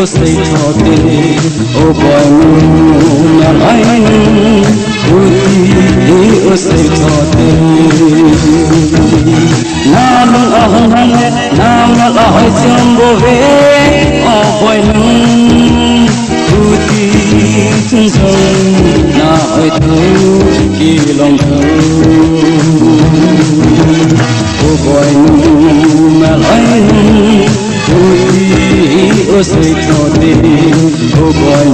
say thote o boy na lai o say thote na lung ahang na ma la hai jambo ve o boy chung chung na ai thu kỳ lòng thơ o boy na lai o say thote o boy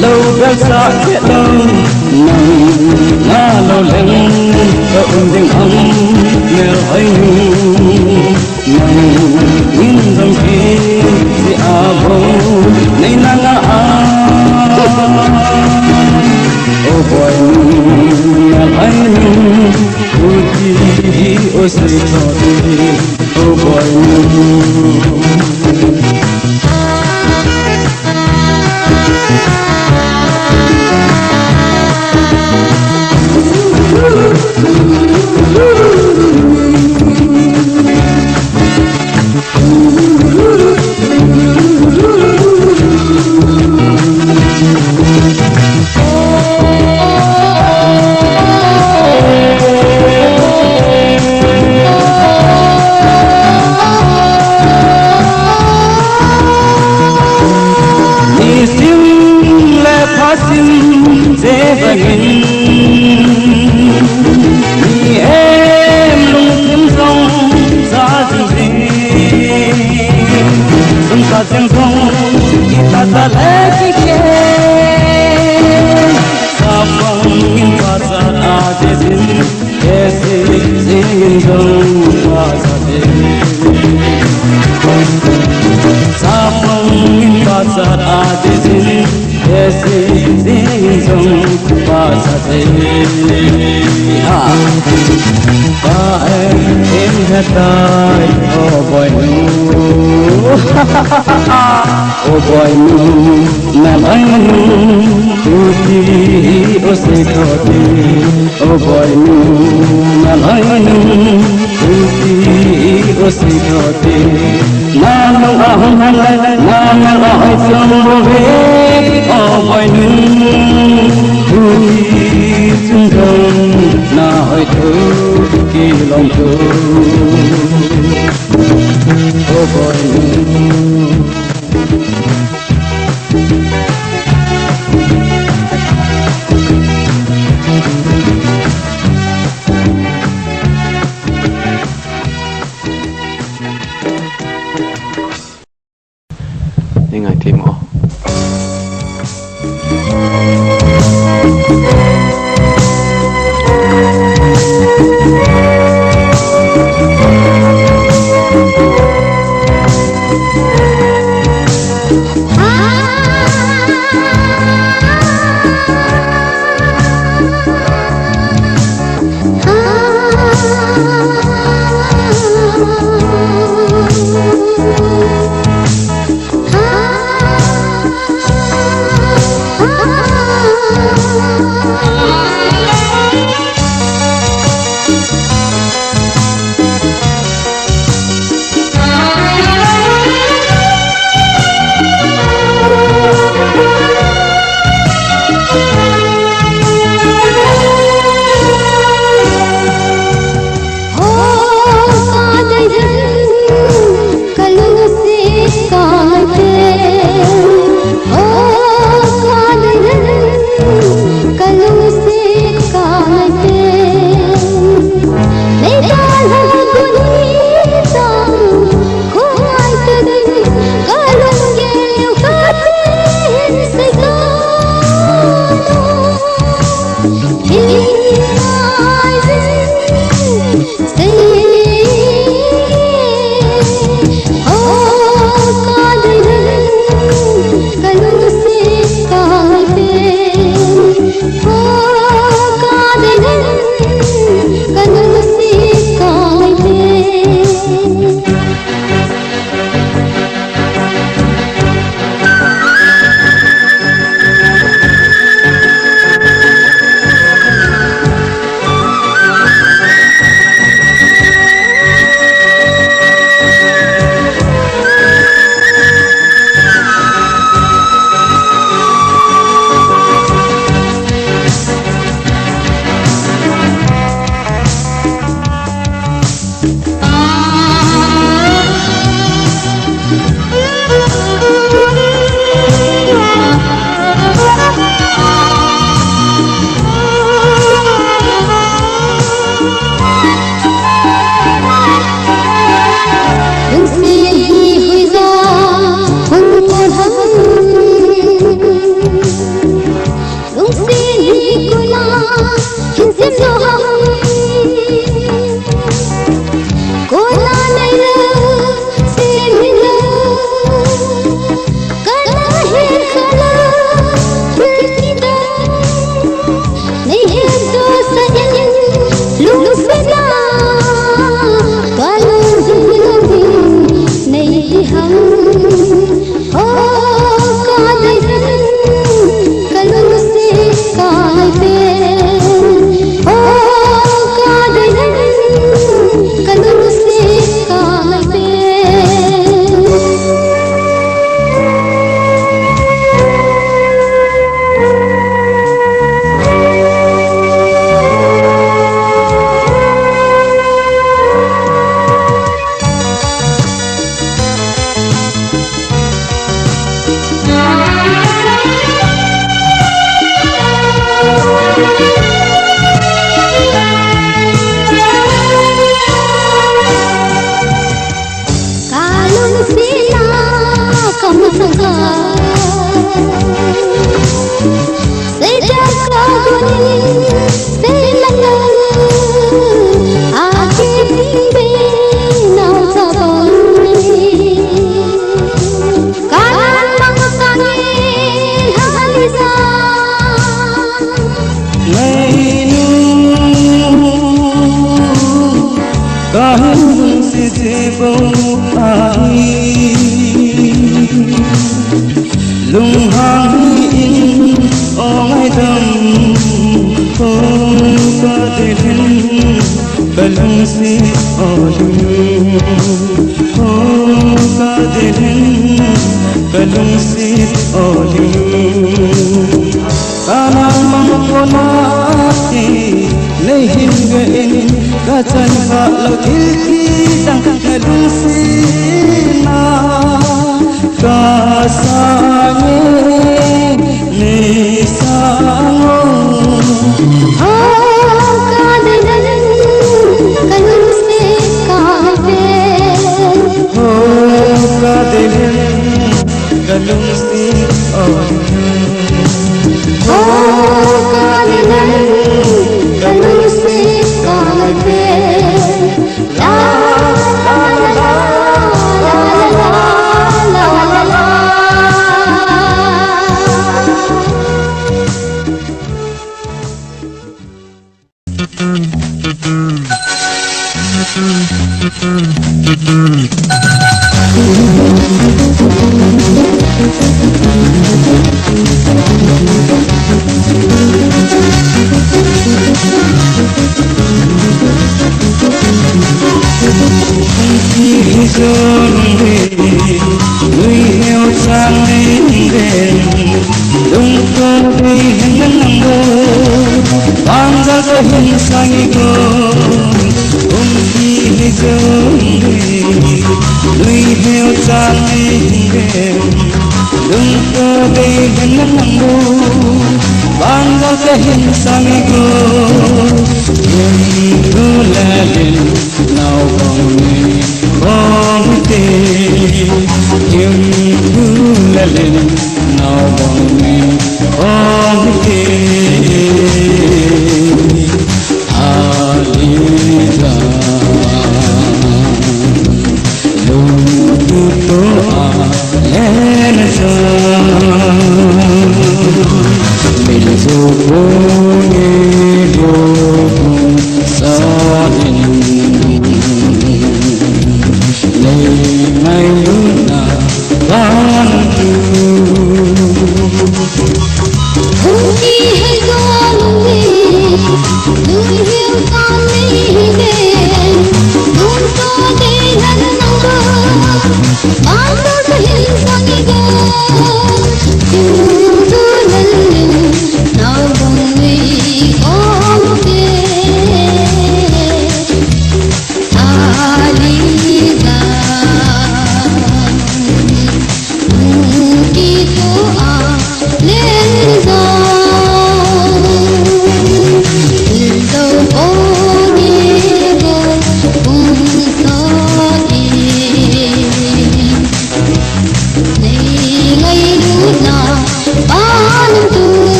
lâu bé xa chết lâu na lâu lên ôm đêm ấm mèo hơi nhìn dòng khi si à bố nay na na ô boy na hay ô say thote ô boy Hãy oh boy na lai o say thote oh boy na lai o say thote na lo ahang na lo hai jambo ve oh boy chung chung na hai thu kỳ lòng thu oh boy những ngày tìm họ sejak lagunin selanang akhir benau saboni kanan mangsangin halisan nainu kahun sisibo ai lung hangin ong ai dam hong ka delhin balung si olum hong ka delhin balung si olum kanang mangkonati lehin gain kacan ka lagil kitang balung si na kasangin nisango kadinan kalung se kahve kadinan kalung si kadinan kalung se kahve la la la la la la la la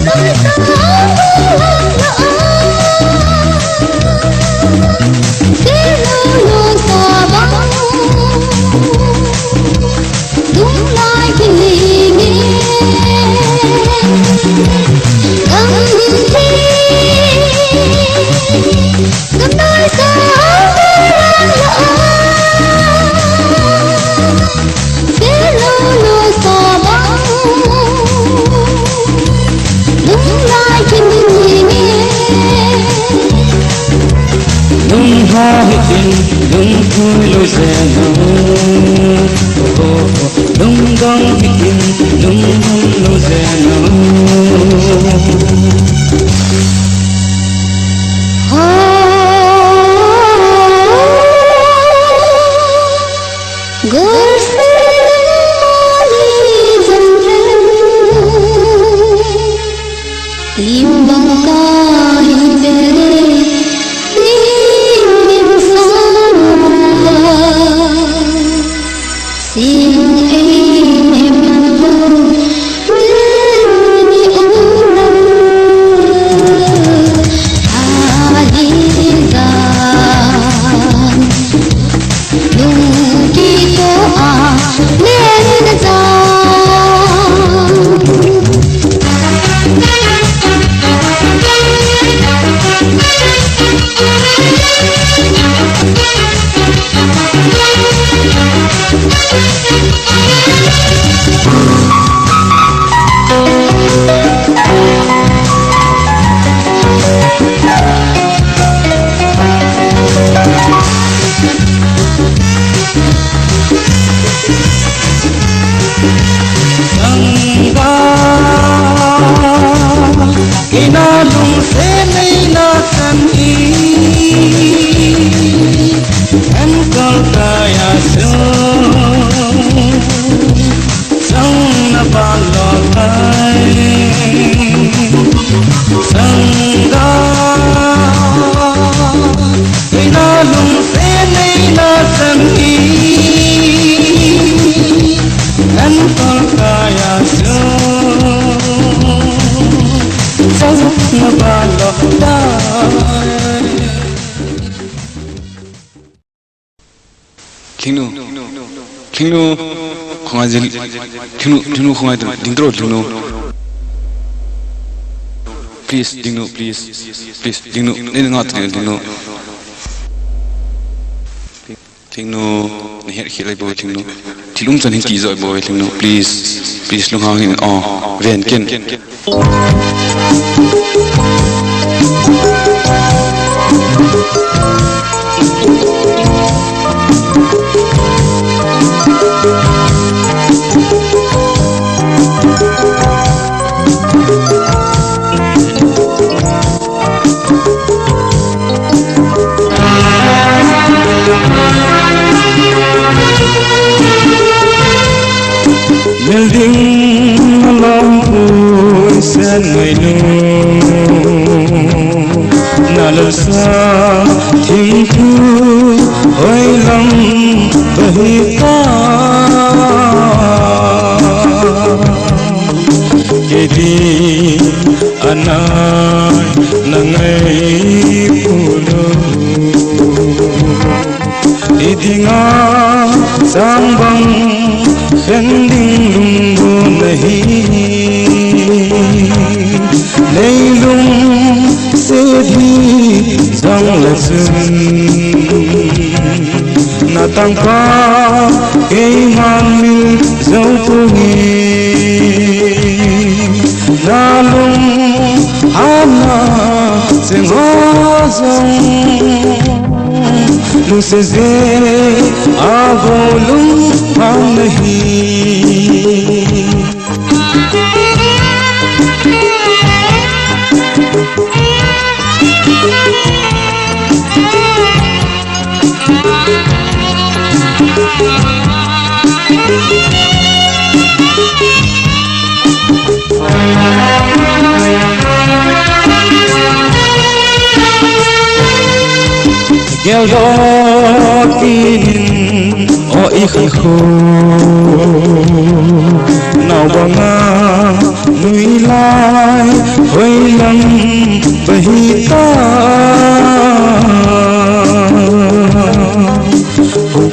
Hãy subscribe vui lối xe nâu lung dong bikin lung lối xe nâu Klingnu khonga jil klingnu khonga dingdro klingnu please dingnu please dingnu ne ngat dingnu klingnu ne her khilai boy klingnu tilum chan hin ki zoi boy klingnu please lung hang hin ren ken building along voice and my nalsa thinku hoi lam bahita kedi anai nangai pulo idinga sambang khending lunggu nahi leilung sedhi sang lasun natang pa keiman mil zaupungi nalung hana sengozong luseze agolung हम नहीं Geldokin o ikho nào banga nui lai hoi lam bahita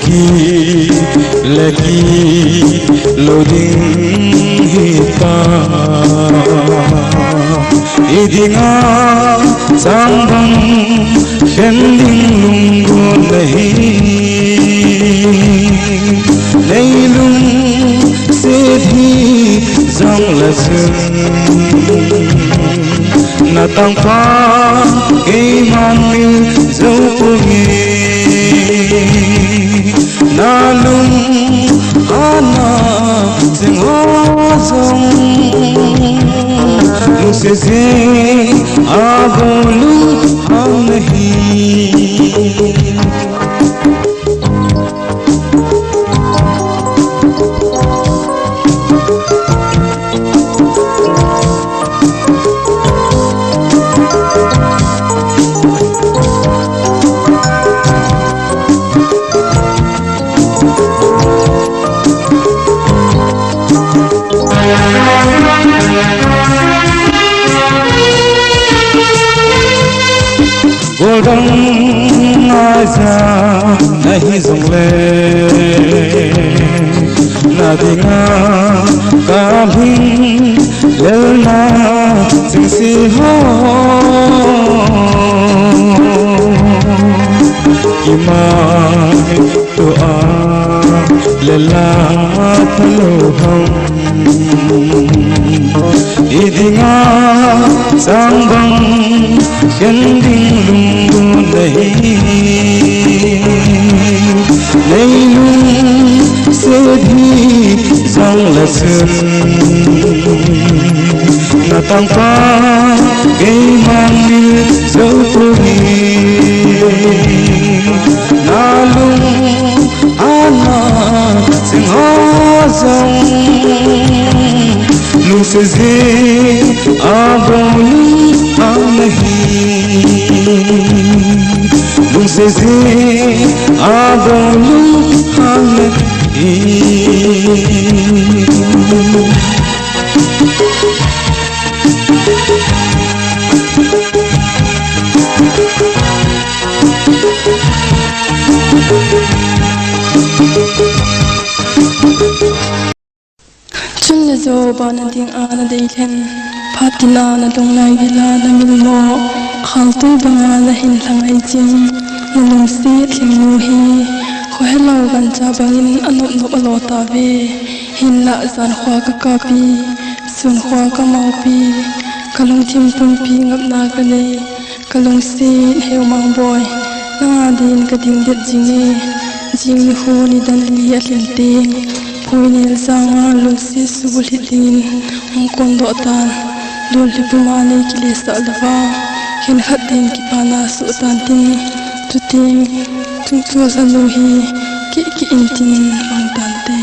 ki lagi loading hita idinga sambang khending lunggu nahi leilung sedhi zang lasun natang pa keiman mil zaupungi na lung ana sing ho song lung se se ago lung ham nahi Golden aja nahi zongle nadinga kabhi lelna singsi ho imai to a lela thalo hum idinga sangbang kending lungu nahi nahi lung se bhi sang lasun na tang pa gay mang ni dấu puri na lung ana sing ho song lung se ze abong lung nahi lung se ze abong lung nahi chung le zo ba na ding a na dei len phatina na dong lai gila na mil mo khang tu banga la hin thang ai chim na lung si thling nu hi kho hello gan cha bangin anop nop alo ta ve hin la zan khwa ka pi sun khwa ka mau pi kalung thim tum pi ngap na ka le kalung si heu mang boy na din ka ding det jing ni hu ni dan li a len ting Puinil sanga lusi subulhitin ang kondo tan dulhi pumani kilesa alva kin khatin ki pana sultan tin tuting tungtua sanuhi ki intin ang tante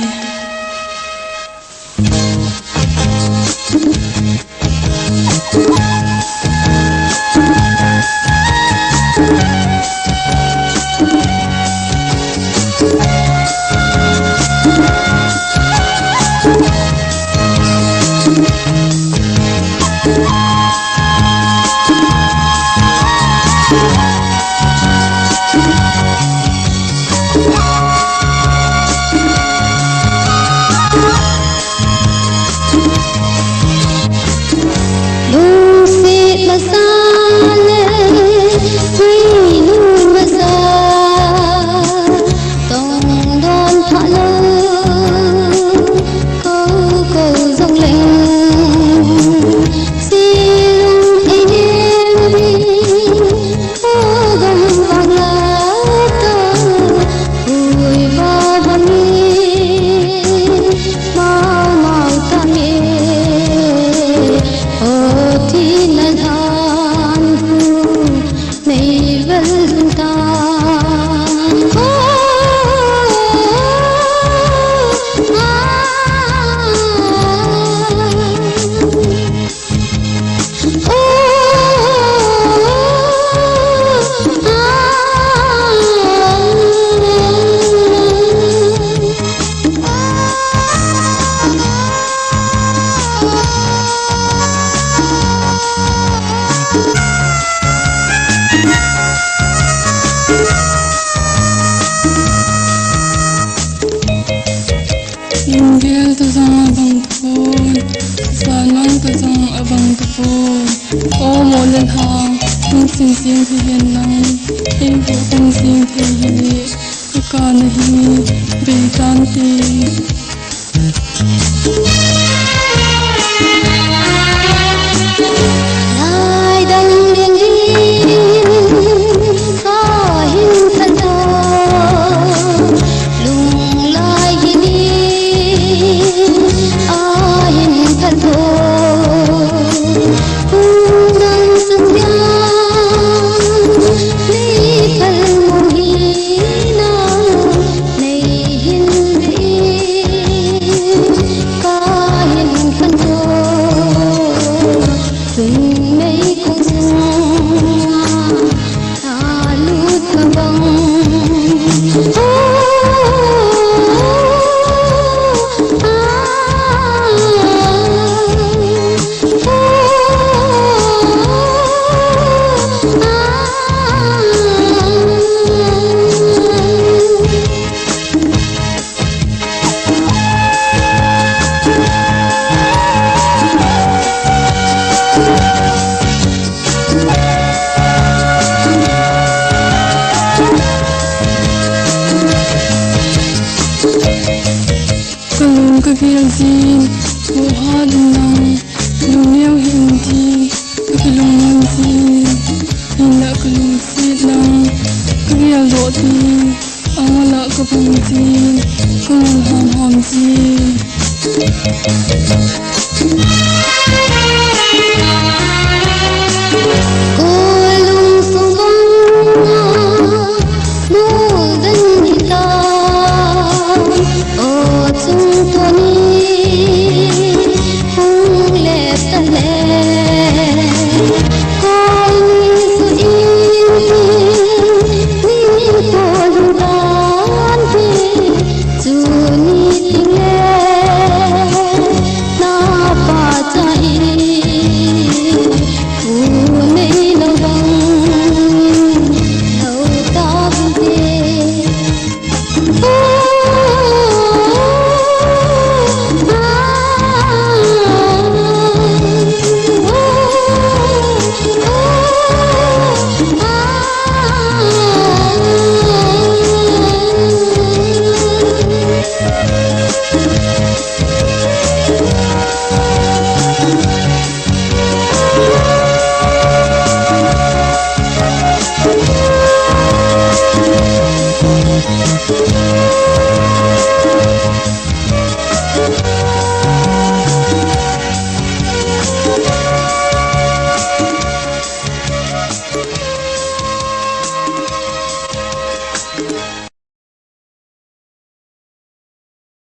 Sing sing thì hiền năng em vô không sing thì hiền cái con này bị tan thì lại đằng điên điên có hình thân thơ lung Kalung kagilzin buhadnang dunia hindi kabilungan zin hinda kalung sidnang kagil dotin awala kapunzin kalung ham zin